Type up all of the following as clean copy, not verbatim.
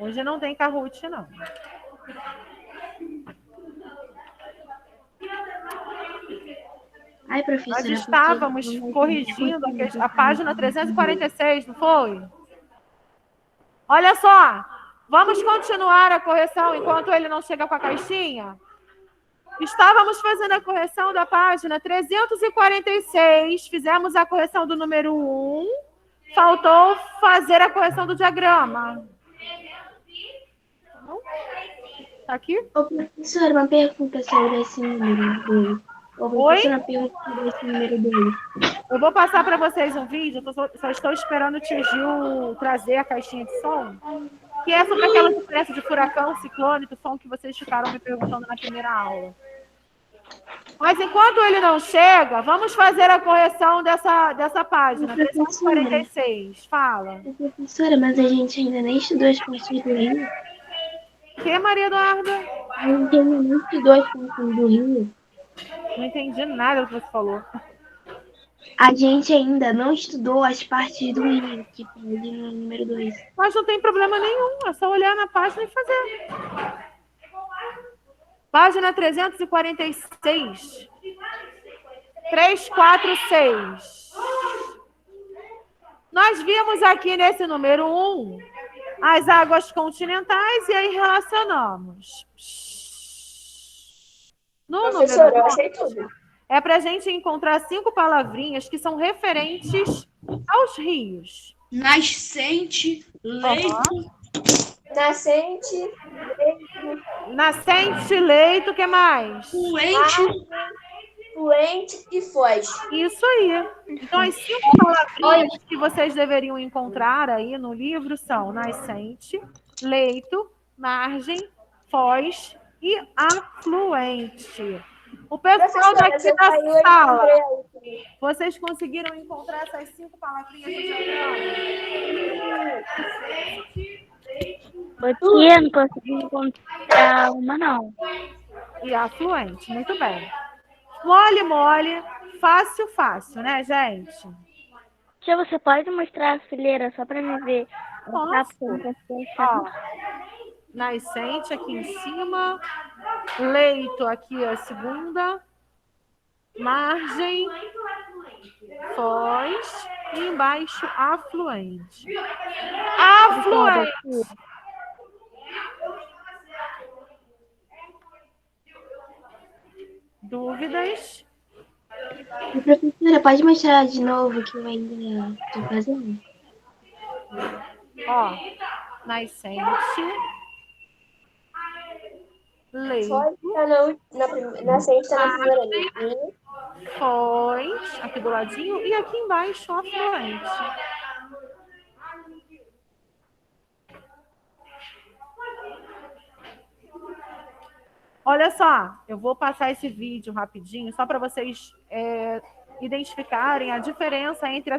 Hoje não tem Kahoot, não. Ai, professora, Nós estávamos corrigindo a página 346, não foi? Olha só, vamos continuar a correção enquanto ele não chega com a caixinha? Estávamos fazendo a correção da página 346, fizemos a correção do número 1, faltou fazer a correção do diagrama. Tá aqui? Ô, professora, uma pergunta sobre esse número 2. Ô, professora, uma pergunta sobre esse número 2. Eu vou passar para vocês um vídeo, só estou esperando o tio Gil trazer a caixinha de som, que é sobre aquela diferença de furacão, ciclone, tufão que vocês ficaram me perguntando na primeira aula. Mas enquanto ele não chega, vamos fazer a correção dessa página, 346. Fala. Professora, mas a gente ainda nem estudou as partes do Rio. Que, Maria Eduarda? A gente ainda nem estudou as partes do Rio. Não entendi nada do que você falou. A gente ainda não estudou as partes do Rio, que tá ali no número 2. Mas não tem problema nenhum, é só olhar na página e fazer. Página 346. 346. Nós vimos aqui nesse número 1 as águas continentais e aí relacionamos. No Professora, eu número 2, achei tudo. é para a gente encontrar 5 palavrinhas que são referentes aos rios. Nascente, leito. Nascente, Nascente, leito, o que mais? Fluente. fluente e foz. Isso aí. Então, as 5 palavrinhas que vocês deveriam encontrar aí no livro são nascente, leito, margem, foz e afluente. O pessoal daqui da sala, vocês conseguiram encontrar essas 5 palavrinhas no diagrama? Eu não consegui encontrar uma, não. E afluente, muito bem. Mole, mole, fácil, fácil, né, gente? Tia, você pode mostrar a fileira só para me ver? Posso. Ó, nascente aqui em cima, leito aqui a segunda, margem, foz e embaixo afluente. Afluente. Dúvidas? Professora, pode mostrar de novo que eu ainda estou fazendo? Ó, nascente, leito, Foz tá nascente tá na primeira linha. foz, aqui do ladinho, e aqui embaixo afluente. Olha só, eu vou passar esse vídeo rapidinho, só para vocês identificarem a diferença entre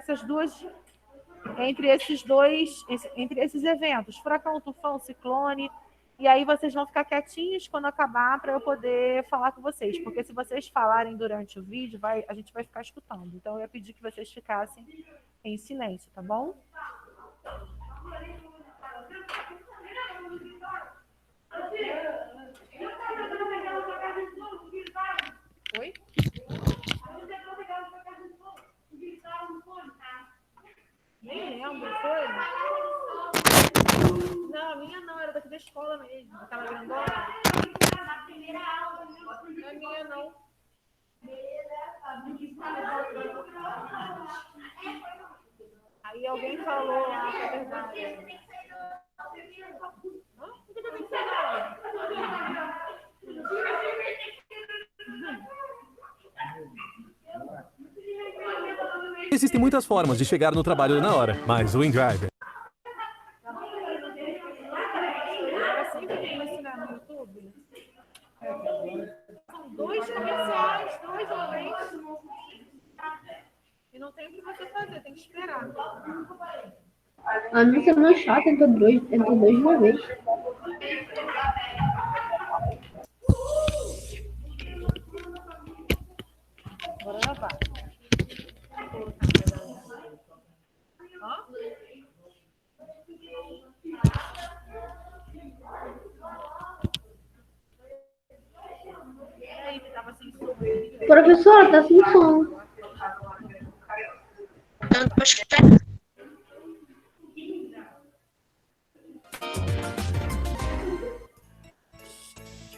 esses eventos, furacão, tufão, ciclone, e aí vocês vão ficar quietinhos quando acabar para eu poder falar com vocês, porque se vocês falarem durante o vídeo, a gente vai ficar escutando. Então eu ia pedir que vocês ficassem em silêncio, tá bom? Oi? Nem lembro, foi? Não, a minha não, era daqui da escola mesmo, aquela grandona. Não é minha, não. Aí alguém falou lá, que é verdade. Hã? Por que eu tenho que falar? Existem muitas formas de chegar no trabalho na hora, mas o InDrive São 2 comerciais, 2 momentos. E não tem o que você fazer, tem que esperar. A nossa é muito chata, entrou dois de uma vez. Bora gravar. Professora, tá sem som.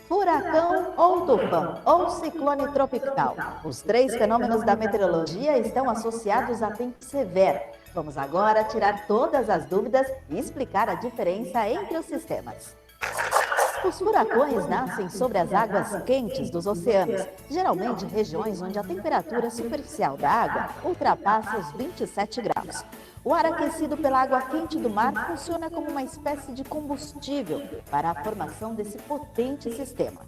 Furacão ou tufão ou ciclone tropical. Os três fenômenos da meteorologia estão associados a tempo severo. Vamos agora tirar todas as dúvidas e explicar a diferença entre os sistemas. Os furacões nascem sobre as águas quentes dos oceanos, geralmente em regiões onde a temperatura superficial da água ultrapassa os 27 graus. O ar aquecido pela água quente do mar funciona como uma espécie de combustível para a formação desse potente sistema.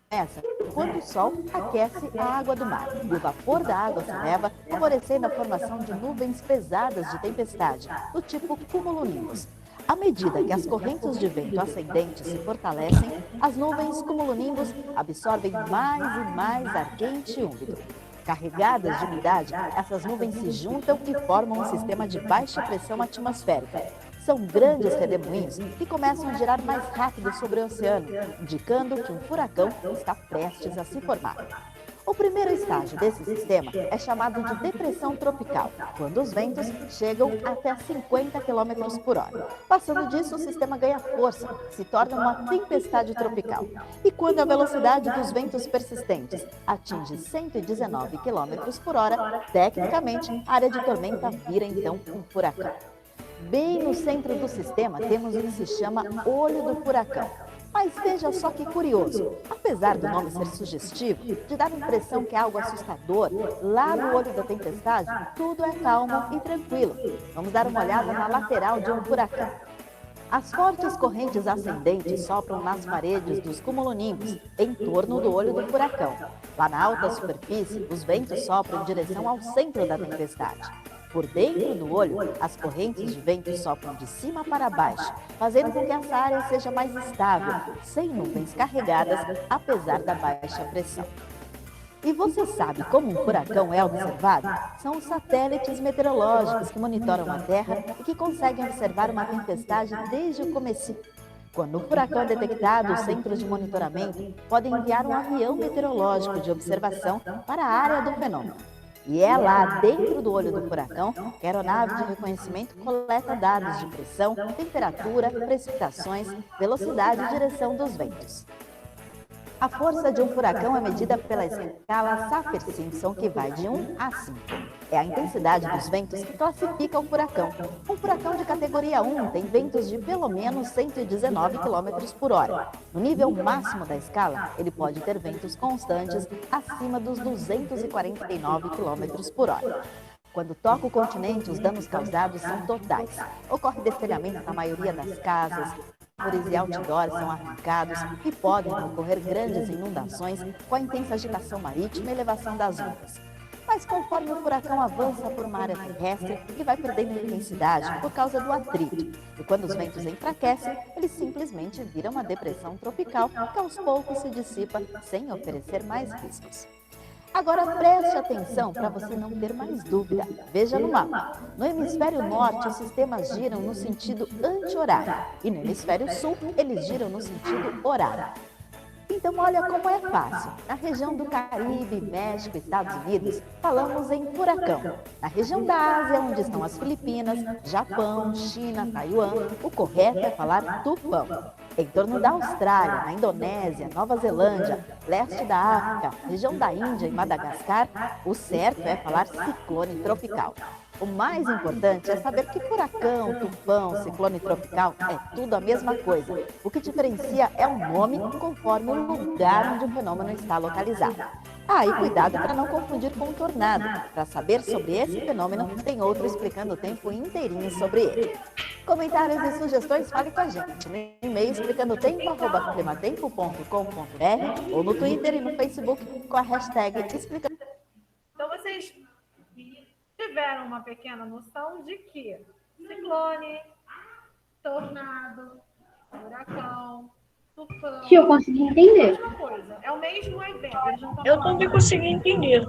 Começa quando o sol aquece a água do mar e o vapor da água se eleva, favorecendo a formação de nuvens pesadas de tempestade, do tipo cumulonimbus. À medida que as correntes de vento ascendente se fortalecem, as nuvens cumulonimbus absorvem mais e mais ar quente e úmido. Carregadas de umidade, essas nuvens se juntam e formam um sistema de baixa pressão atmosférica. São grandes redemoinhos que começam a girar mais rápido sobre o oceano, indicando que um furacão está prestes a se formar. O primeiro estágio desse sistema é chamado de depressão tropical, quando os ventos chegam até 50 km por hora. Passando disso, o sistema ganha força, se torna uma tempestade tropical. E quando a velocidade dos ventos persistentes atinge 119 km por hora, tecnicamente, a área de tormenta vira então um furacão. Bem no centro do sistema temos o que se chama olho do furacão. Mas veja só que curioso, apesar do nome ser sugestivo, de dar a impressão que é algo assustador, lá no olho da tempestade, tudo é calmo e tranquilo. Vamos dar uma olhada na lateral de um furacão. As fortes correntes ascendentes sopram nas paredes dos cumulonimbus, em torno do olho do furacão. Lá na alta superfície, os ventos sopram em direção ao centro da tempestade. Por dentro do olho, as correntes de vento sopram de cima para baixo, fazendo com que essa área seja mais estável, sem nuvens carregadas, apesar da baixa pressão. E você sabe como um furacão é observado? São os satélites meteorológicos que monitoram a Terra e que conseguem observar uma tempestade desde o começo. Quando um furacão é detectado, os centros de monitoramento podem enviar um avião meteorológico de observação para a área do fenômeno. E é lá, dentro do olho do furacão, que a aeronave de reconhecimento coleta dados de pressão, temperatura, precipitações, velocidade e direção dos ventos. A força de um furacão é medida pela escala Saffir-Simpson, que vai de 1 a 5. É a intensidade dos ventos que classifica o furacão. Um furacão de categoria 1 tem ventos de pelo menos 119 km por hora. No nível máximo da escala, ele pode ter ventos constantes acima dos 249 km por hora. Quando toca o continente, os danos causados são totais. Ocorre destelhamento na maioria das casas, árvores e outdoors são arrancados e podem ocorrer grandes inundações com a intensa agitação marítima e elevação das ondas. Mas conforme o furacão avança por uma área terrestre, ele vai perdendo intensidade por causa do atrito. E quando os ventos enfraquecem, ele simplesmente vira uma depressão tropical que aos poucos se dissipa sem oferecer mais riscos. Agora preste atenção para você não ter mais dúvida. Veja no mapa. No hemisfério norte, os sistemas giram no sentido anti-horário e no hemisfério sul, eles giram no sentido horário. Então, olha como é fácil. Na região do Caribe, México e Estados Unidos, falamos em furacão. Na região da Ásia, onde estão as Filipinas, Japão, China, Taiwan, o correto é falar tufão. Em torno da Austrália, na Indonésia, Nova Zelândia, leste da África, região da Índia e Madagascar, o certo é falar ciclone tropical. O mais importante é saber que furacão, tufão, ciclone tropical é tudo a mesma coisa. O que diferencia é o nome conforme o lugar onde o fenômeno está localizado. E cuidado para não confundir com tornado. Para saber sobre esse fenômeno, tem outro explicando o tempo inteirinho sobre ele. Comentários e sugestões, fale com a gente no e-mail explicandotemo@climatempo.com.br ou no Twitter e no Facebook com a hashtag explicando. Então vocês tiveram uma pequena noção de que ciclone, tornado, furacão, tufão... Que eu consegui entender. É a mesma coisa, é o mesmo evento. Eles não Eu também consegui entender. É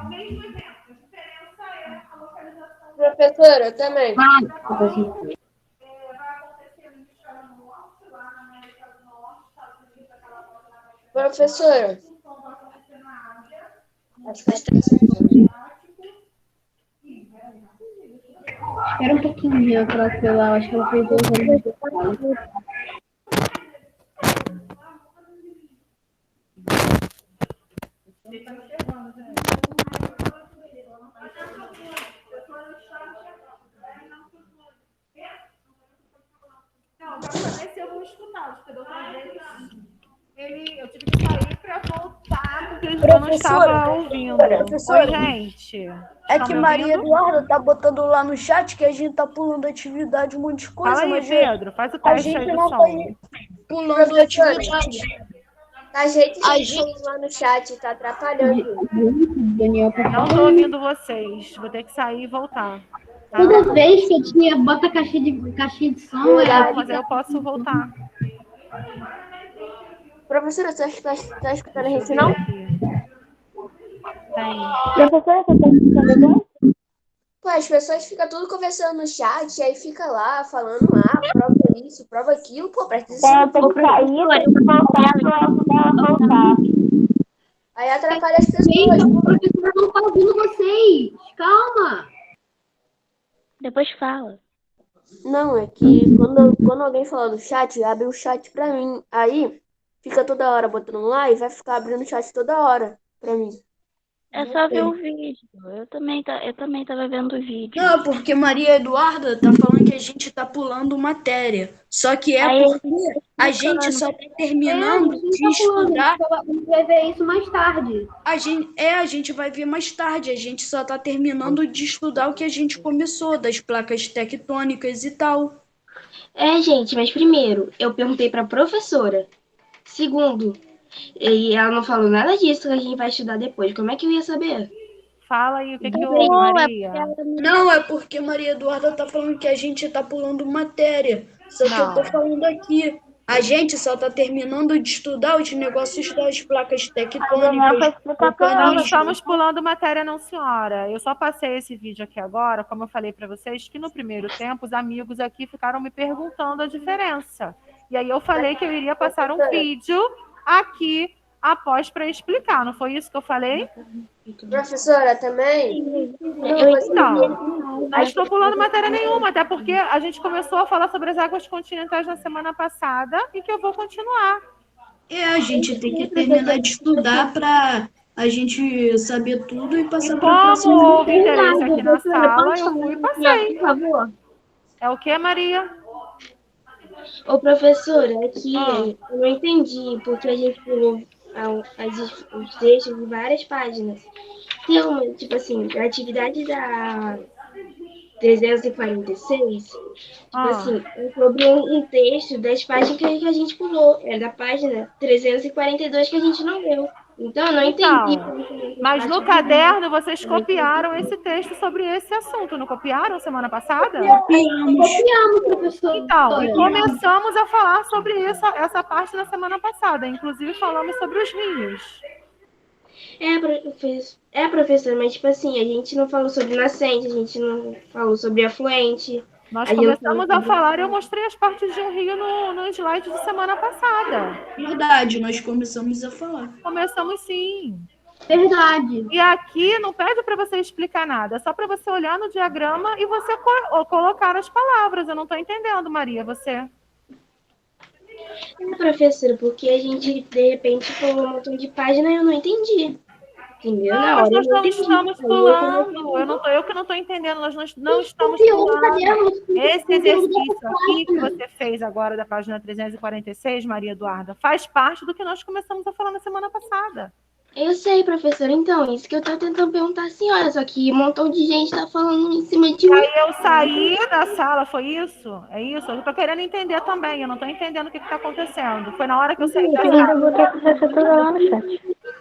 o mesmo evento, a diferença é a localização. Professora, eu também. Eu consegui entender. Vai acontecer no hemisfério norte, lá na América do Norte, Estados Unidos, aquela volta na América do Professora, Sul, vai acontecer na Ásia. Acho que está. Espera um pouquinho para ela celular, acho que ela fez dois. Não, para saber se eu vou escutá-los, porque da outra vez eu tive que sair para voltar, porque eu não estava ouvindo. Professora. Oi, gente. É Estão que me Maria ouvindo? Eduarda tá botando lá no chat que a gente tá pulando atividade, um monte de coisa, Fala aí, mas Pedro, faz o a teste aí gente do não som. tá pulando atividade. A gente A já falou lá no chat, tá atrapalhando. Daniel, tá Não estou ouvindo vocês. Vou ter que sair e voltar. Tá? Toda vez que eu tinha, bota a caixinha de som, Não, mas aí eu posso voltar. Professora, você acha que tá escutando a gente, não? Tem. Professora, você tá escutando bem? Pô, as pessoas ficam tudo conversando no chat, aí fica lá falando, prova isso, prova aquilo. Pô, presta atenção. Tem que sair, tem que voltar pra ela voltar. Aí atrapalha as pessoas. Gente, o professor não tá ouvindo vocês. Calma. Depois fala. Não, é que quando alguém fala no chat, abre o chat pra mim. Aí fica toda hora botando lá e vai ficar abrindo o chat toda hora pra mim. É só ver o vídeo. Eu também tava vendo o vídeo. Não, porque Maria Eduarda tá falando que a gente tá pulando matéria. Só que é Aí, porque a gente só tá terminando de estudar. A gente vai ver isso mais tarde. A gente vai ver mais tarde. A gente só tá terminando de estudar o que a gente começou, das placas tectônicas e tal. Gente, mas primeiro, eu perguntei pra professora. Segundo, e ela não falou nada disso que a gente vai estudar depois. Como é que eu ia saber? Fala aí o que houve, Maria. Não, é porque Maria Eduarda tá falando que a gente tá pulando matéria. Só que eu tô falando aqui. A gente só tá terminando de estudar os negócios das placas tectônicas. Não estamos pulando matéria, não, senhora. Eu só passei esse vídeo aqui agora, como eu falei para vocês, que no primeiro tempo os amigos aqui ficaram me perguntando a diferença. E aí eu falei que eu iria passar um vídeo aqui após para explicar. Não foi isso que eu falei? Professora, também? Então, não estou pulando matéria nenhuma, até porque a gente começou a falar sobre as águas continentais na semana passada e que eu vou continuar. A gente tem que terminar de estudar para a gente saber tudo e passar para a Como próxima. houve interesse aqui na sala, eu fui e passei. Por favor. É o que, Maria? Ô, professora, aqui eu não entendi, porque a gente pulou os textos de várias páginas. Tem uma, tipo assim, a atividade da 346, tipo assim, é sobre um texto das páginas que a gente pulou. É da página 342 que a gente não leu. Então, eu não entendi. Mas no caderno vocês copiaram esse texto sobre esse assunto, não copiaram semana passada? Copiamos, professor. Então, e começamos a falar sobre essa parte na semana passada. Inclusive, falamos sobre os rios. Professor, mas tipo assim, a gente não falou sobre nascente, a gente não falou sobre afluente. Nós começamos a falar e eu mostrei as partes de um rio no slide de semana passada. Verdade, nós começamos a falar. Começamos sim. Verdade. E aqui não pede para você explicar nada, é só para você olhar no diagrama e você colocar as palavras. Eu não estou entendendo, Maria, você. Professora, porque a gente, de repente, pulou um montão de página e eu não entendi. Entendeu? Não, Na mas hora nós eu não entendi. estamos pulando. Eu que não estou entendendo. Nós não estamos pulando. Esse exercício aqui que você fez agora da página 346, Maria Eduarda, faz parte do que nós começamos a falar na semana passada. Eu sei, professora. Então, isso que eu tô tentando perguntar à senhora, só que um montão de gente tá falando em cima de mim. Aí eu saí da sala, foi isso? É isso? Eu tô querendo entender também, eu não tô entendendo o que tá acontecendo. Foi na hora que eu saí da sala.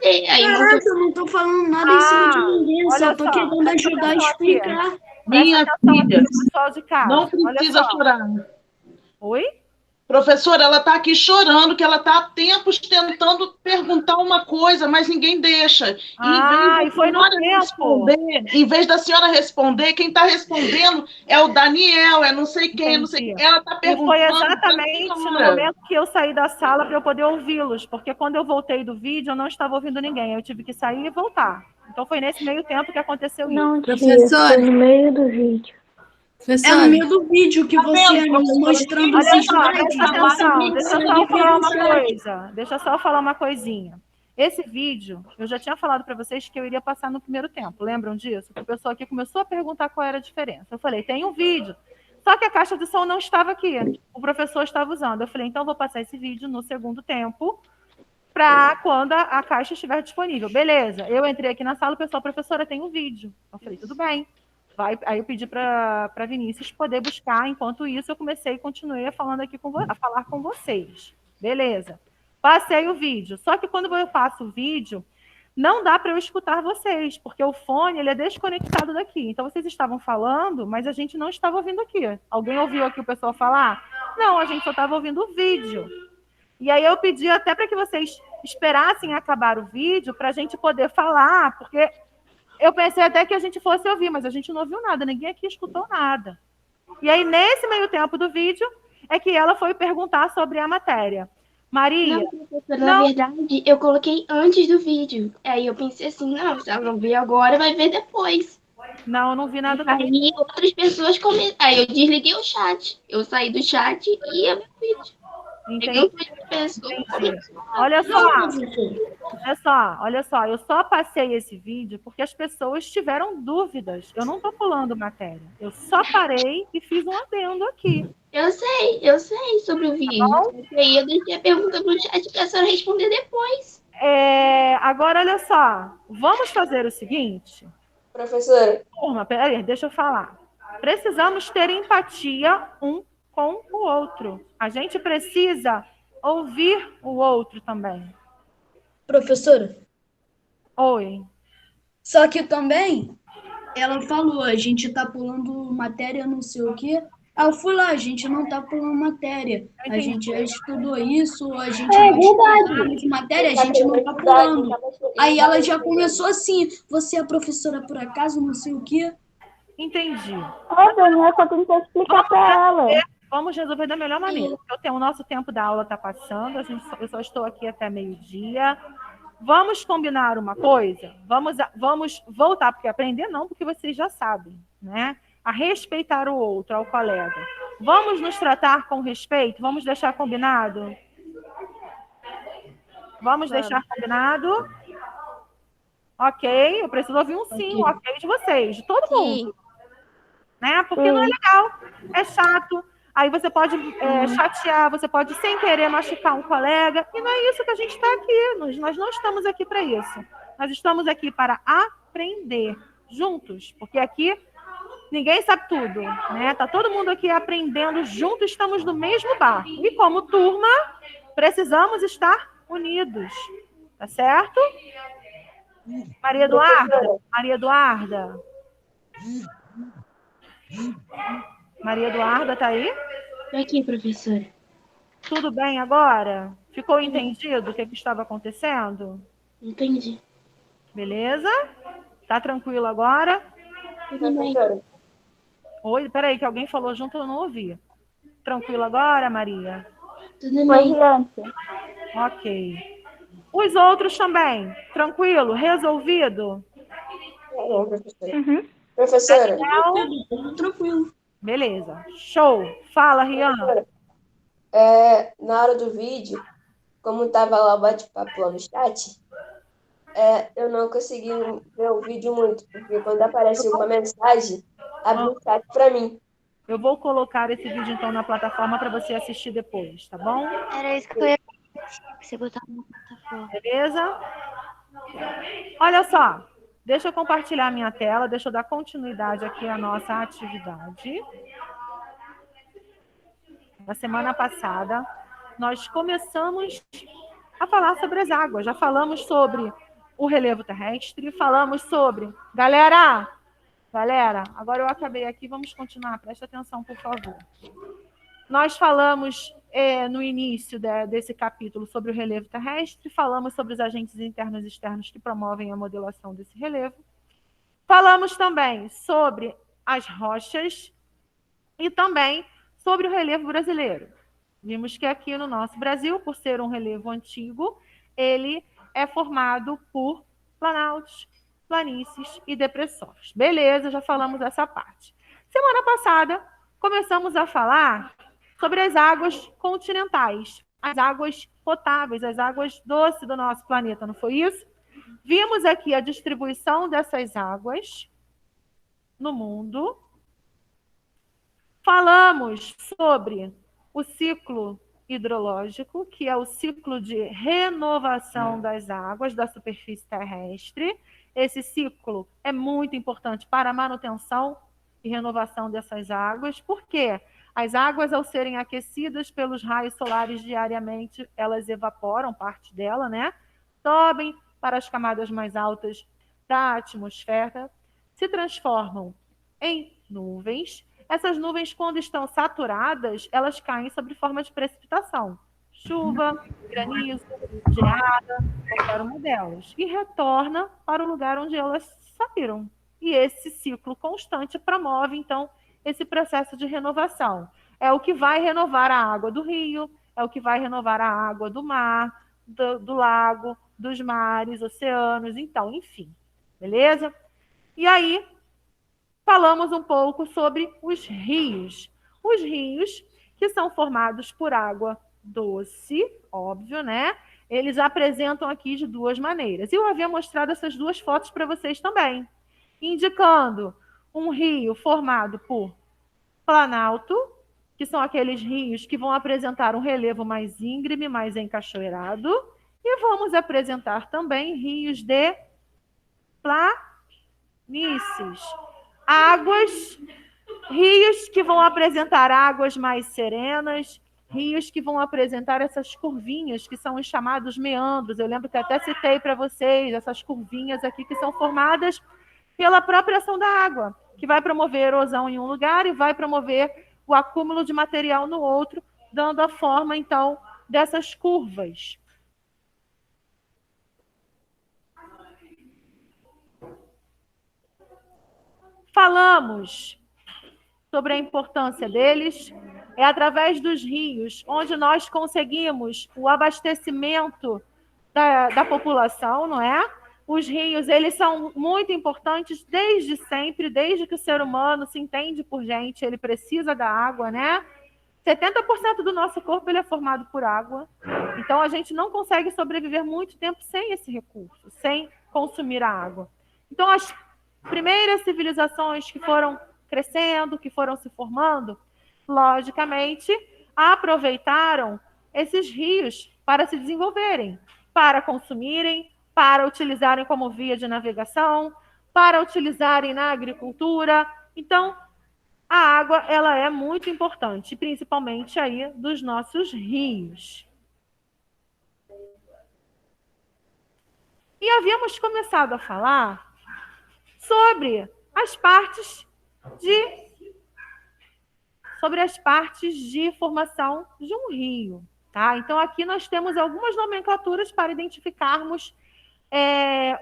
Eu não tô falando nada em cima de ninguém, só tô querendo ajudar a explicar. Minha filha, pessoal de casa. não precisa chorar. Oi? Professora, ela está aqui chorando, que ela está há tempos tentando perguntar uma coisa, mas ninguém deixa. E foi no tempo. Em vez da senhora responder, quem está respondendo é o Daniel, é não sei quem, não sei quem. Ela está perguntando. E foi exatamente no momento que eu saí da sala para eu poder ouvi-los, porque quando eu voltei do vídeo, eu não estava ouvindo ninguém. Eu tive que sair e voltar. Então foi nesse meio tempo que aconteceu isso. Não, tia, Professora. foi no meio do vídeo. É no meio do vídeo que você mostrando os Olha só, slides. presta atenção, deixa eu só falar uma coisa. Deixa eu só falar uma coisinha. Esse vídeo, eu já tinha falado para vocês que eu iria passar no primeiro tempo. Lembram disso? O pessoal aqui começou a perguntar qual era a diferença. Eu falei, tem um vídeo. Só que a caixa de som não estava aqui. O professor estava usando. Eu falei, então eu vou passar esse vídeo no segundo tempo para quando a caixa estiver disponível. Beleza. Eu entrei aqui na sala, o pessoal, professora, tem um vídeo. Eu falei, tudo bem. Aí eu pedi para Vinícius poder buscar. Enquanto isso, eu comecei e continuei falando aqui a falar com vocês. Beleza. Passei o vídeo. Só que quando eu passo o vídeo, não dá para eu escutar vocês, porque o fone ele é desconectado daqui. Então, vocês estavam falando, mas a gente não estava ouvindo aqui. Alguém ouviu aqui o pessoal falar? Não, a gente só estava ouvindo o vídeo. E aí eu pedi até para que vocês esperassem acabar o vídeo para a gente poder falar, porque eu pensei até que a gente fosse ouvir, mas a gente não ouviu nada, ninguém aqui escutou nada. E aí, nesse meio tempo do vídeo, é que ela foi perguntar sobre a matéria. Maria... Não, professora, na verdade, eu coloquei antes do vídeo. Aí eu pensei assim, não, se ela não ver agora, vai ver depois. Não, eu não vi nada também. Aí outras pessoas comentaram. Aí eu desliguei o chat. Eu saí do chat e ia ver o vídeo. Entendi. Olha só, eu só passei esse vídeo porque as pessoas tiveram dúvidas. Eu não estou pulando matéria. Eu só parei e fiz um adendo aqui. Eu sei sobre o vídeo. Aí eu deixei a pergunta no chat para a senhora responder depois. Agora, olha só. Vamos fazer o seguinte. Professora. Turma, peraí, deixa eu falar. Precisamos ter empatia um com o outro. A gente precisa ouvir o outro também. Professora? Oi. Só que também, ela falou, a gente tá pulando matéria não sei o quê. Aí eu fui lá, a gente não tá pulando matéria. A gente já estudou isso, a gente vai estudar de matéria, a gente não tá pulando. Aí ela já começou assim, você é professora por acaso, não sei o quê. Entendi. Daniela, só tem que explicar para ela. Vamos resolver da melhor maneira. O nosso tempo da aula está passando, eu só estou aqui até meio-dia. Vamos combinar uma coisa? Vamos voltar, porque aprender não, porque vocês já sabem, né? A respeitar o outro, ao colega. Vamos nos tratar com respeito? Vamos deixar combinado? Vamos deixar combinado? Ok, eu preciso ouvir um sim, um ok de vocês, de todo mundo. Né? Porque não é legal, é chato. Aí você pode chatear, você pode sem querer machucar um colega, e não é isso que a gente está aqui. Nós não estamos aqui para isso. Nós estamos aqui para aprender juntos, porque aqui ninguém sabe tudo, né? Tá todo mundo aqui aprendendo juntos, estamos no mesmo barco. E como turma, precisamos estar unidos, tá certo? Maria Eduarda? Maria Eduarda? Maria Eduarda, tá aí? Tô aqui, professora. Tudo bem agora? Ficou entendido o que estava acontecendo? Entendi. Beleza? Tá tranquilo agora? Tudo bem. Oi, peraí, que alguém falou junto, eu não ouvi. Tranquilo agora, Maria? Tudo bem. Ok. Os outros também? Tranquilo? Resolvido? Professora. Tranquilo. Beleza. Show. Fala, Rian. Na hora do vídeo, como tava lá o bate-papo lá no chat, eu não consegui ver o vídeo muito, porque quando aparece uma mensagem, abre o chat para mim. Eu vou colocar esse vídeo, então, na plataforma para você assistir depois, tá bom? Era isso que eu ia você botar na plataforma. Beleza? Olha só. Deixa eu compartilhar a minha tela, deixa eu dar continuidade aqui à nossa atividade. Na semana passada, nós começamos a falar sobre as águas. Já falamos sobre o relevo terrestre, falamos sobre... Galera, agora eu acabei aqui, vamos continuar. Presta atenção, por favor. Nós falamos no início desse capítulo sobre o relevo terrestre, falamos sobre os agentes internos e externos que promovem a modelação desse relevo. Falamos também sobre as rochas e também sobre o relevo brasileiro. Vimos que aqui no nosso Brasil, por ser um relevo antigo, ele é formado por planaltos, planícies e depressões. Beleza, já falamos dessa parte. Semana passada, começamos a falar sobre as águas continentais, as águas potáveis, as águas doces do nosso planeta, não foi isso? Vimos aqui a distribuição dessas águas no mundo. Falamos sobre o ciclo hidrológico, que é o ciclo de renovação das águas da superfície terrestre. Esse ciclo é muito importante para a manutenção e renovação dessas águas. Por quê? As águas, ao serem aquecidas pelos raios solares diariamente, elas evaporam parte dela, né? Sobem para as camadas mais altas da atmosfera, se transformam em nuvens. Essas nuvens, quando estão saturadas, elas caem sob forma de precipitação. Chuva, granizo, geada, qualquer uma delas. E retorna para o lugar onde elas saíram. E esse ciclo constante promove, então, esse processo de renovação. É o que vai renovar a água do rio, é o que vai renovar a água do mar, do lago, dos mares, oceanos, então, enfim. Beleza? E aí, falamos um pouco sobre os rios. Os rios, que são formados por água doce, óbvio, né? Eles apresentam aqui de duas maneiras. E eu havia mostrado essas duas fotos para vocês também, indicando um rio formado por planalto, que são aqueles rios que vão apresentar um relevo mais íngreme, mais encachoeirado, e vamos apresentar também rios de planícies. Rios que vão apresentar águas mais serenas, rios que vão apresentar essas curvinhas, que são os chamados meandros. Eu lembro que até citei para vocês essas curvinhas aqui que são formadas pela própria ação da água, que vai promover erosão em um lugar e vai promover o acúmulo de material no outro, dando a forma, então, dessas curvas. Falamos sobre a importância deles. É através dos rios onde nós conseguimos o abastecimento da população, não é? Os rios, eles são muito importantes desde sempre, desde que o ser humano se entende por gente, ele precisa da água, né? 70% do nosso corpo ele é formado por água. Então, a gente não consegue sobreviver muito tempo sem esse recurso, sem consumir a água. Então, as primeiras civilizações que foram crescendo, que foram se formando, logicamente, aproveitaram esses rios para se desenvolverem, para consumirem, para utilizarem como via de navegação, para utilizarem na agricultura. Então, a água ela é muito importante, principalmente aí dos nossos rios. E havíamos começado a falar sobre as partes de formação de um rio, tá? Então, aqui nós temos algumas nomenclaturas para identificarmos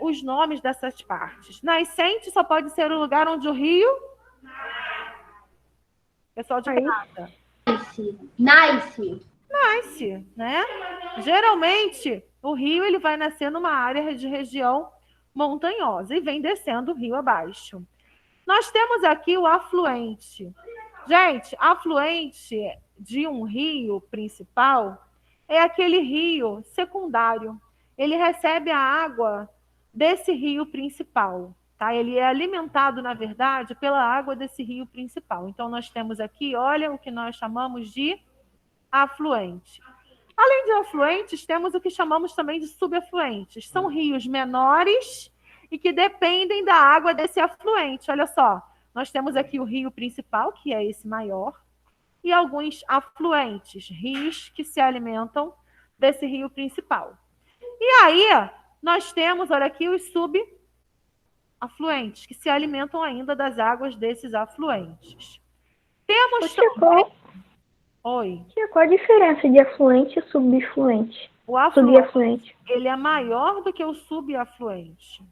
os nomes dessas partes. Nascente só pode ser o lugar onde o rio... Pessoal de casa. Nasce, né? Geralmente, o rio ele vai nascer numa área de região montanhosa e vem descendo o rio abaixo. Nós temos aqui o afluente. Gente, afluente de um rio principal é aquele rio secundário. Ele recebe a água desse rio principal, tá? Ele é alimentado, na verdade, pela água desse rio principal. Então, nós temos aqui, olha, o que nós chamamos de afluente. Além de afluentes, temos o que chamamos também de subafluentes. São rios menores e que dependem da água desse afluente. Olha só, nós temos aqui o rio principal, que é esse maior, e alguns afluentes, rios que se alimentam desse rio principal. E aí, nós temos, olha aqui, os subafluentes, que se alimentam ainda das águas desses afluentes. Temos também... Oi. Qual a diferença de afluente e subafluente? O afluente, ele é maior do que o subafluente.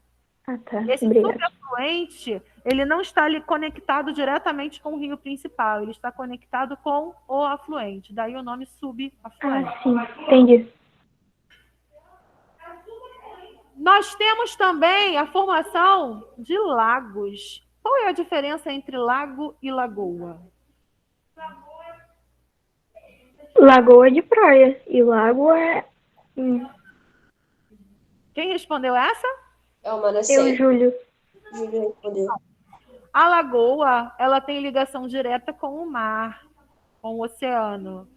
Ah, tá. Esse subafluente, ele não está ali conectado diretamente com o rio principal, ele está conectado com o afluente, daí o nome subafluente. Ah, sim, entendi. Nós temos também a formação de lagos. Qual é a diferença entre lago e lagoa? Lagoa de praia e lago é. Quem respondeu essa? É uma Eu, nascente. Júlio. Júlio respondeu. A lagoa, ela tem ligação direta com o mar, com o oceano.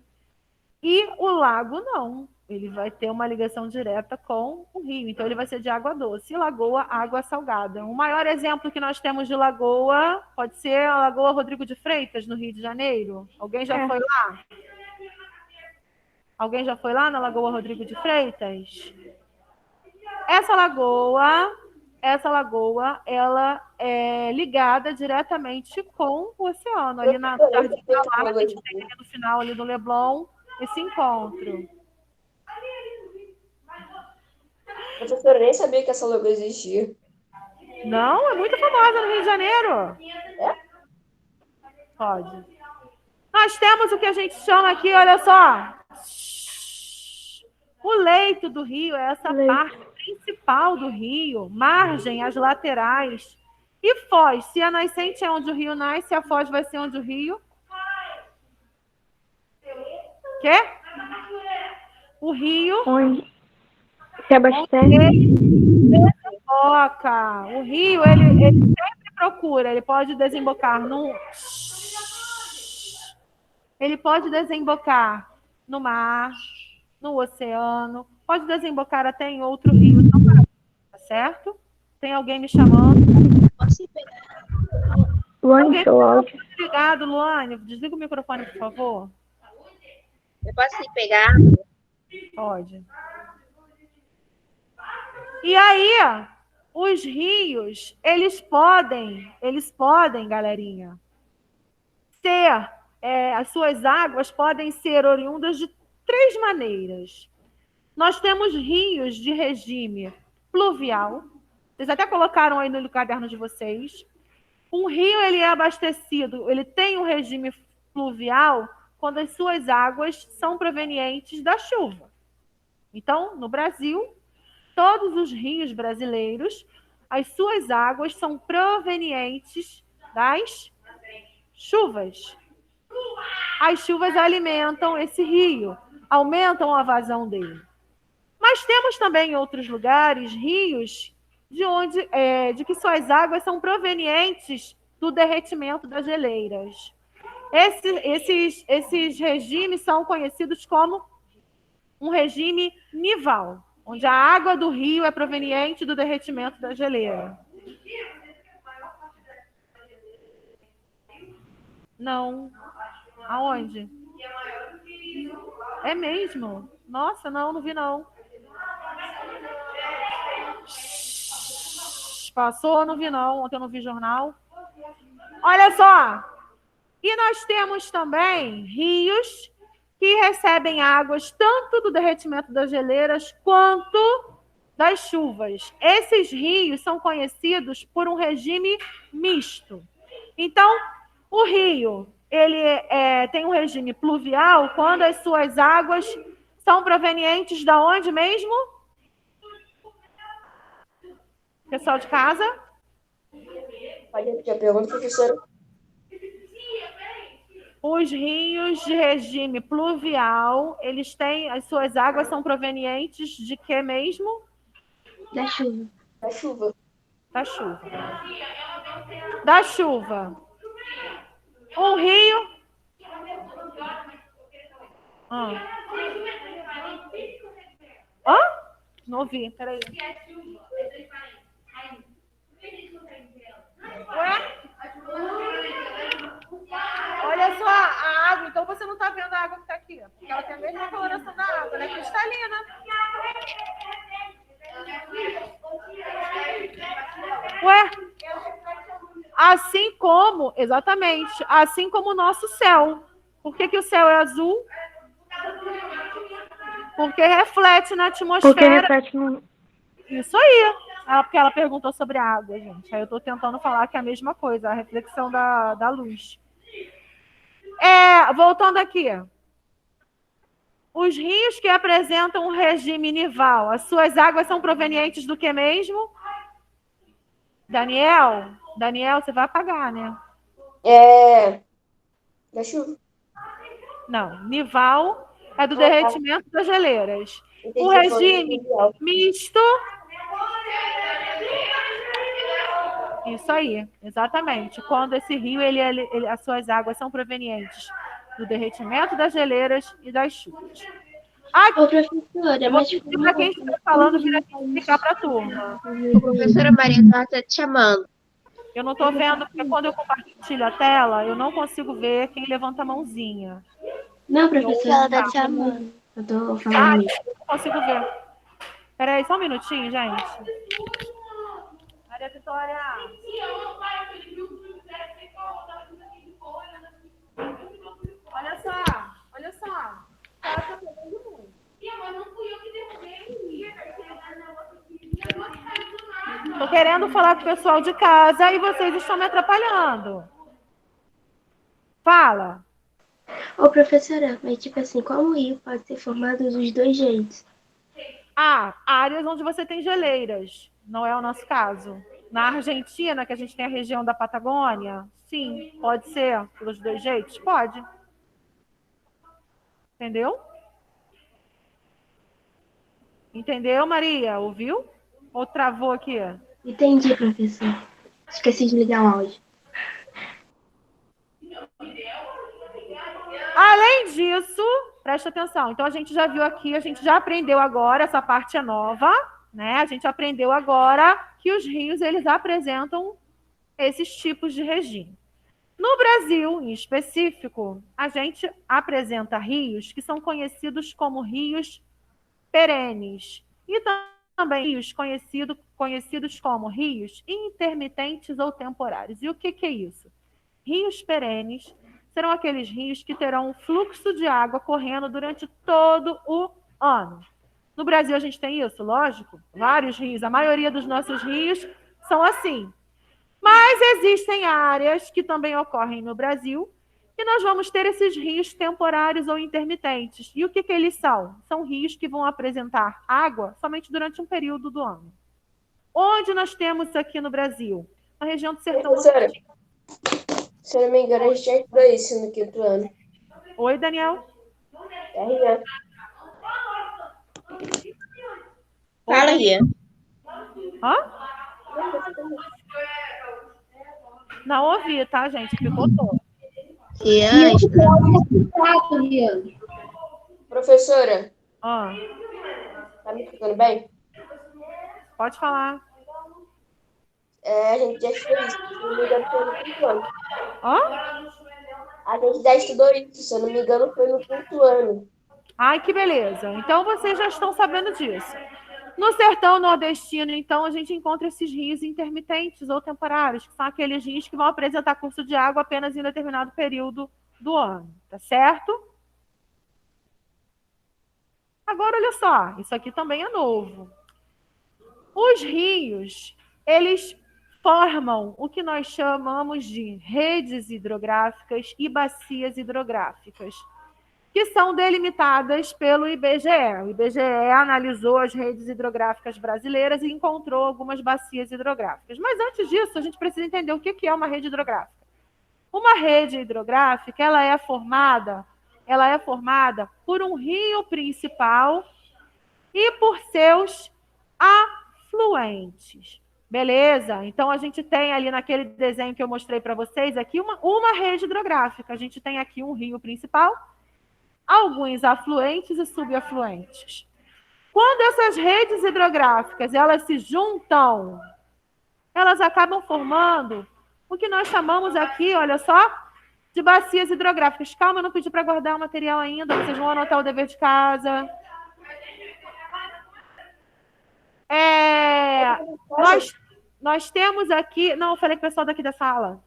E o lago não. Ele vai ter uma ligação direta com o rio. Então, ele vai ser de água doce. E lagoa, água salgada. O maior exemplo que nós temos de lagoa pode ser a Lagoa Rodrigo de Freitas, no Rio de Janeiro. Alguém já foi lá? Alguém já foi lá na Lagoa Rodrigo de Freitas? Essa lagoa, ela é ligada diretamente com o oceano. Ali na Jardim da Lara, a gente tem ali no final ali do Leblon esse encontro. Professora, eu nem sabia que essa lagoa existia. Não, é muito famosa no Rio de Janeiro. É? Pode. Nós temos o que a gente chama aqui, olha só. O leito do rio é essa parte principal do rio, margem, as laterais. E foz, se a nascente é onde o rio nasce, a foz vai ser onde o rio... Quê? O rio... Onde se abastece. Desemboca. O rio, ele sempre procura, ele pode desembocar no... Ele pode desembocar no mar, no oceano, pode desembocar até em outro rio, tá certo? Tem alguém me chamando? Posso ir pegar? Luane, seu áudio. Obrigado, Luane. Desliga o microfone, por favor. Eu posso ir pegar? Pode. E aí, os rios, eles podem, galerinha, ser, as suas águas podem ser oriundas de 3 maneiras. Nós temos rios de regime pluvial. Vocês até colocaram aí no caderno de vocês. Um rio, ele é abastecido, ele tem um regime pluvial quando as suas águas são provenientes da chuva. Então, no Brasil, todos os rios brasileiros, as suas águas são provenientes das chuvas. As chuvas alimentam esse rio, aumentam a vazão dele. Mas temos também em outros lugares rios de que suas águas são provenientes do derretimento das geleiras. Esses regimes são conhecidos como um regime nival, onde a água do rio é proveniente do derretimento da geleira. Não. Aonde? É mesmo? Nossa, não vi não. Passou, não vi não. Ontem eu não vi jornal. Olha só. E nós temos também rios que recebem águas tanto do derretimento das geleiras quanto das chuvas. Esses rios são conhecidos por um regime misto. Então, o rio, ele tem um regime pluvial quando as suas águas são provenientes de onde mesmo? Pessoal de casa? Pode repetir a pergunta, professora? Os rios de regime pluvial, eles têm, as suas águas são provenientes de que mesmo? Da chuva. Da chuva. Da chuva. Da chuva. Um rio. Hã? Não ouvi, peraí. Ué? Olha só, a água, então você não está vendo a água que está aqui, porque ela tem a mesma coloração da água, ela é cristalina. Ué? Assim como, exatamente, assim como o nosso céu. Por que o céu é azul? Porque reflete na atmosfera. Porque reflete no... Isso aí. Porque ela perguntou sobre a água, gente. Aí eu estou tentando falar que é a mesma coisa, a reflexão da luz. Voltando aqui. Os rios que apresentam um regime nival, as suas águas são provenientes do que mesmo? Daniel, você vai apagar, né? Da chuva. Não, nival é do derretimento das geleiras. O regime misto. Isso aí, exatamente. Quando esse rio, as suas águas são provenientes do derretimento das geleiras e das chuvas. Ô, professora, mas para quem está falando, para explicar para a turma. A professora Maria está te chamando. Eu não estou vendo, porque quando eu compartilho a tela, eu não consigo ver quem levanta a mãozinha. Não, professora, ela está te chamando. Eu estou falando. Eu não consigo ver. Espera aí, só um minutinho, gente. Maria Vitória. Olha só. Ela tá pegando muito. Mas não fui eu que derrubei. Tô querendo falar com o pessoal de casa e vocês estão me atrapalhando. Fala. Ô, professora, mas tipo assim, como o rio pode ser formado dos dois jeitos? Áreas onde você tem geleiras. Não é o nosso caso. Na Argentina, que a gente tem a região da Patagônia, sim, pode ser pelos dois jeitos? Pode. Entendeu? Entendeu, Maria? Ouviu? Ou travou aqui? Entendi, professor. Esqueci de ligar o áudio. Além disso, presta atenção. Então, a gente já viu aqui, a gente já aprendeu agora, essa parte é nova, né? A gente aprendeu agora que os rios, eles apresentam esses tipos de regime. No Brasil, em específico, a gente apresenta rios que são conhecidos como rios perenes e também rios conhecidos como rios intermitentes ou temporários. E o que é isso? Rios perenes serão aqueles rios que terão um fluxo de água correndo durante todo o ano. No Brasil, a gente tem isso, lógico, vários rios, a maioria dos nossos rios são assim. Mas existem áreas que também ocorrem no Brasil e nós vamos ter esses rios temporários ou intermitentes. E o que eles são? São rios que vão apresentar água somente durante um período do ano. Onde nós temos isso aqui no Brasil? Na região do Sertão. Professora, se eu não me engano, a gente já estudou isso no 5º ano. Oi, Daniel. Fala, Ian. Hã? Não ouvi, tá, gente? Picotou. Ian, professora. Tá me escutando bem? Pode falar. A gente já estudou isso, se não me engano, foi no 5º ano. A gente já estudou isso, se eu não me engano, foi no 5º ano. Ai, que beleza. Então, vocês já estão sabendo disso. No sertão nordestino, então, a gente encontra esses rios intermitentes ou temporários, que são aqueles rios que vão apresentar curso de água apenas em determinado período do ano, tá certo? Agora, olha só, isso aqui também é novo. Os rios, eles formam o que nós chamamos de redes hidrográficas e bacias hidrográficas, que são delimitadas pelo IBGE. O IBGE analisou as redes hidrográficas brasileiras e encontrou algumas bacias hidrográficas. Mas antes disso, a gente precisa entender o que é uma rede hidrográfica. Uma rede hidrográfica, ela é formada por um rio principal e por seus afluentes. Beleza? Então, a gente tem ali naquele desenho que eu mostrei para vocês aqui uma rede hidrográfica. A gente tem aqui um rio principal, alguns afluentes e subafluentes. Quando essas redes hidrográficas elas se juntam, elas acabam formando o que nós chamamos aqui, olha só, de bacias hidrográficas. Calma, eu não pedi para guardar o material ainda, vocês vão anotar o dever de casa. Nós temos aqui... Não, eu falei com o pessoal daqui da sala.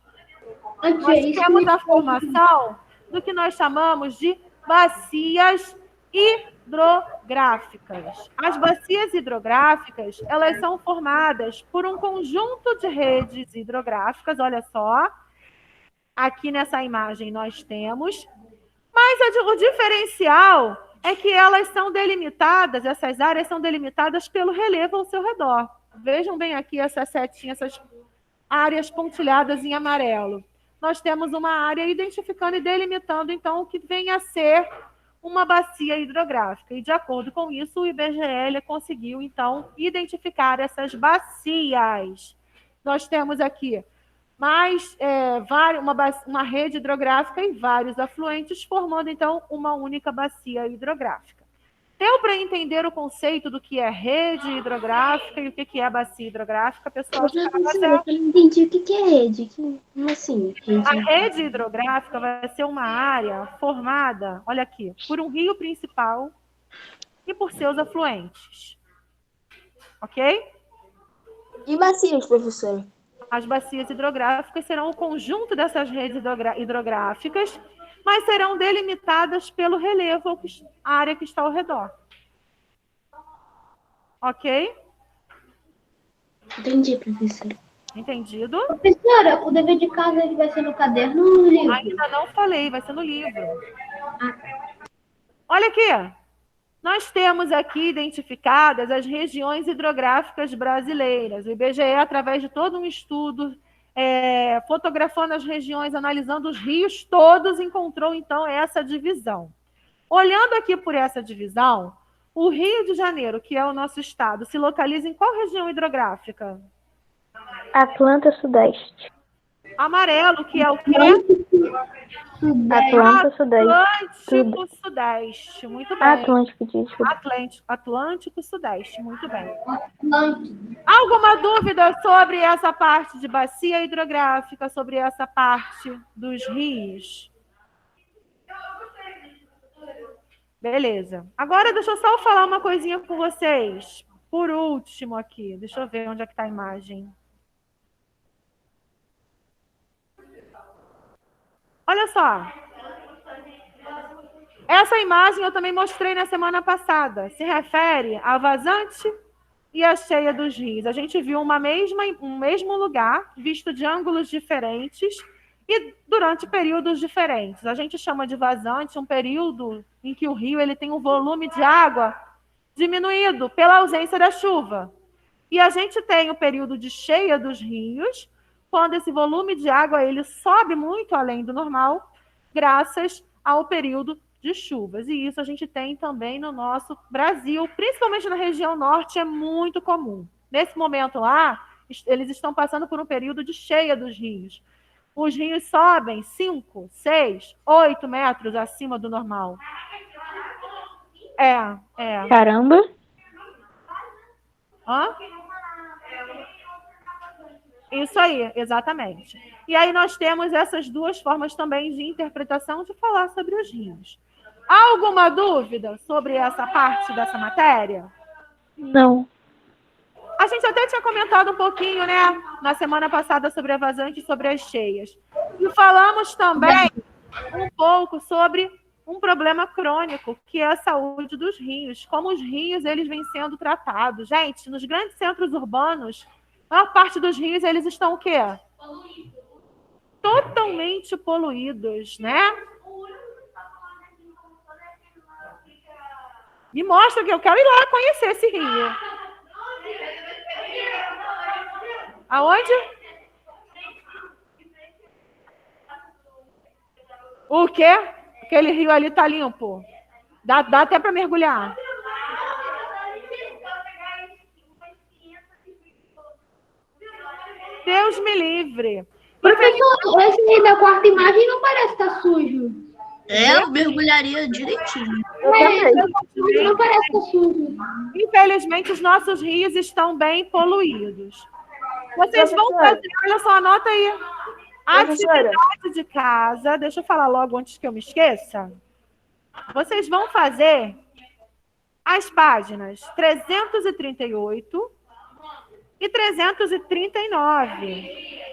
Nós temos a formação do que nós chamamos de bacias hidrográficas. As bacias hidrográficas, elas são formadas por um conjunto de redes hidrográficas, olha só, aqui nessa imagem nós temos, mas o diferencial é que elas são delimitadas, essas áreas são delimitadas pelo relevo ao seu redor. Vejam bem aqui essa setinha, essas áreas pontilhadas em amarelo. Nós temos uma área identificando e delimitando, então, o que vem a ser uma bacia hidrográfica. E, de acordo com isso, o IBGE conseguiu, então, identificar essas bacias. Nós temos aqui uma rede hidrográfica e vários afluentes, formando, então, uma única bacia hidrográfica. Deu para entender o conceito do que é rede hidrográfica e o que é bacia hidrográfica, pessoal? Eu não entendi o que é rede. Como assim? Rede? A rede hidrográfica vai ser uma área formada, olha aqui, por um rio principal e por seus afluentes. Ok? E bacias, professora? As bacias hidrográficas serão o conjunto dessas redes hidrográficas, mas serão delimitadas pelo relevo, a área que está ao redor. Ok? Entendi, professora. Entendido? Professora, o dever de casa vai ser no caderno ou no livro? Ainda não falei, vai ser no livro. Olha aqui. Nós temos aqui identificadas as regiões hidrográficas brasileiras. O IBGE, através de todo um estudo, fotografando as regiões, analisando os rios todos, encontrou, então, essa divisão. Olhando aqui por essa divisão, o Rio de Janeiro, que é o nosso estado, se localiza em qual região hidrográfica? Atlanta Sudeste. Amarelo, que é o quê? Atlanta Sudeste. Atlântico Sudeste. Muito bem. Atlântico, desculpa. Atlântico Sudeste. Muito bem. Alguma dúvida sobre essa parte de bacia hidrográfica, sobre essa parte dos rios? Beleza. Agora, deixa eu só falar uma coisinha com vocês. Por último aqui. Deixa eu ver onde é que está a imagem. Olha só. Essa imagem eu também mostrei na semana passada. Se refere à vazante e à cheia dos rios. A gente viu um mesmo lugar, visto de ângulos diferentes e durante períodos diferentes. A gente chama de vazante um período em que o rio ele tem um volume de água diminuído pela ausência da chuva. E a gente tem o período de cheia dos rios, quando esse volume de água ele sobe muito além do normal, graças ao período de chuvas. E isso a gente tem também no nosso Brasil, principalmente na região norte, é muito comum. Nesse momento lá, eles estão passando por um período de cheia dos rios. Os rios sobem 5, 6, 8 metros acima do normal. Caramba! Hã? Isso aí, exatamente. E aí nós temos essas duas formas também de interpretação de falar sobre os rios. Há alguma dúvida sobre essa parte dessa matéria? Não. A gente até tinha comentado um pouquinho, né, na semana passada sobre a vazante e sobre as cheias. E falamos também um pouco sobre um problema crônico, que é a saúde dos rios. Como os rios eles vêm sendo tratados. Gente, nos grandes centros urbanos, a maior parte dos rios, eles estão o quê? Totalmente poluídos, né? Me mostra que eu quero ir lá conhecer esse rio. Aonde? O quê? Aquele rio ali tá limpo. Dá até para mergulhar. Deus me livre. Professor, esse aí da quarta imagem não parece estar sujo. Eu mergulharia direitinho. Não parece estar sujo. Infelizmente, os nossos rios estão bem poluídos. Vocês vão fazer, olha só, anota aí. Atividade de casa, deixa eu falar logo antes que eu me esqueça. Vocês vão fazer as páginas 338 e 339.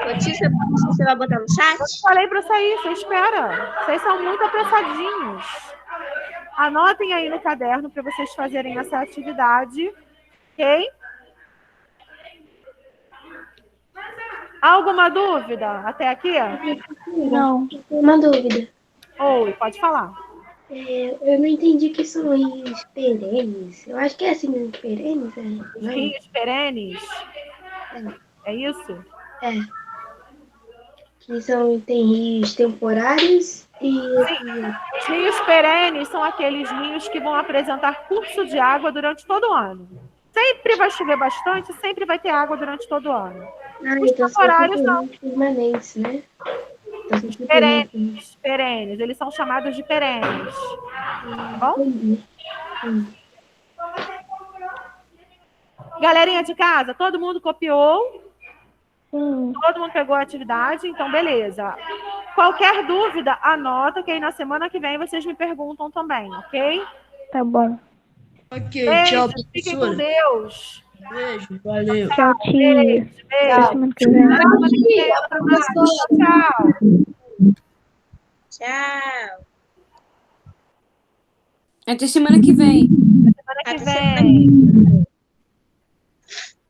Notícia, você vai botar no chat? Eu falei para sair, você espera. Vocês são muito apressadinhos. Anotem aí no caderno para vocês fazerem essa atividade, ok? Há alguma dúvida até aqui? Não, uma dúvida. Oi, pode falar. Eu não entendi que são rios perenes. Eu acho que é assim, rios perenes. Os rios perenes? É isso? É. Que tem rios temporários e... Os rios perenes são aqueles rios que vão apresentar curso de água durante todo o ano. Sempre vai chover bastante, sempre vai ter água durante todo o ano. Os então temporários são permanentes, né? Os perenes, eles são chamados de perenes. Tá bom? Galerinha de casa, todo mundo copiou? Todo mundo pegou a atividade? Então, beleza. Qualquer dúvida, anota que aí na semana que vem vocês me perguntam também, ok? Tá bom. Ok, Beijo, tchau, fiquem professora. com Deus. Beijo, valeu. Tchau, tia. Beijo. Até semana que vem. Tchau. Tchau. Até semana que vem. Semana que vem.